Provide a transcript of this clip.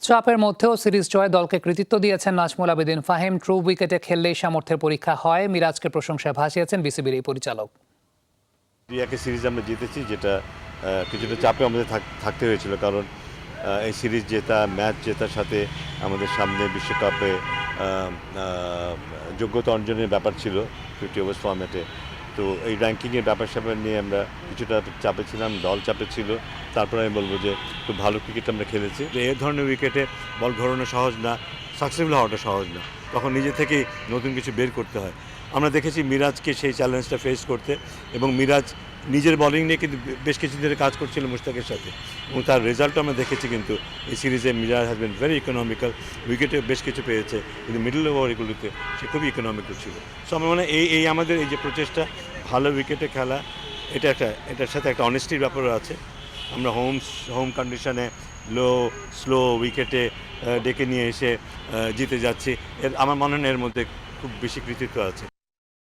চাপের মধ্যেও সিরিজ জয়ে দলকে কৃতিত্ব দিয়েছেন নাজমুল আবেদিন ফাহিম। ট্রু উইকেটে খেললেই সামর্থ্যের পরীক্ষা হয়, মিরাজকে প্রশংসায় ভাসিয়েছেন বিসিবির এই পরিচালক। একটা সিরিজ আমরা জিতেছি, যেটা কিছুটা চাপে আমাদের থাকতে হয়েছিল, কারণ এই সিরিজ জেতা, ম্যাচ জেতার সাথে আমাদের সামনে বিশ্বকাপে যোগ্যতা অর্জনের ব্যাপার ছিল 50 ওভার্স ফর্ম্যাটে। তো এই র্যাঙ্কিংয়ের ব্যাপার স্যাপার নিয়ে আমরা কিছুটা চাপে ছিলাম, দল চাপে ছিল। তারপরে আমি বলবো যে খুব ভালো ক্রিকেট আমরা খেলেছি। এই ধরনের উইকেটে বল ঘোরানো সহজ না, সাকসেসফুল হওয়াটা সহজ না, তখন নিজে থেকেই নতুন কিছু বের করতে হয়। আমরা দেখেছি মিরাজকে সেই চ্যালেঞ্জটা ফেস করতে, এবং মিরাজ নিজের বোলিং নিয়ে কিন্তু বেশ কিছু ধরে কাজ করছিল মুশতাকের সাথে, এবং তার রেজাল্টও আমরা দেখেছি। কিন্তু এই সিরিজে Miraz has been very economical, উইকেটে বেশ কিছু পেয়েছে, কিন্তু মিডল ওভারগুলোতে সে খুবই ইকোনমিক্যাল ছিল। সো আমার মনে হয় এই আমাদের এই যে প্রচেষ্টা, ভালো উইকেটে খেলা, এটার সাথে একটা অনেস্টির ব্যাপারও আছে। আমরা হোম কন্ডিশনে স্লো উইকেটে ডেকে নিয়ে এসে জিতে যাচ্ছি, আমার মনে হয় এর মধ্যে খুব বেশি কৃতিত্ব আছে।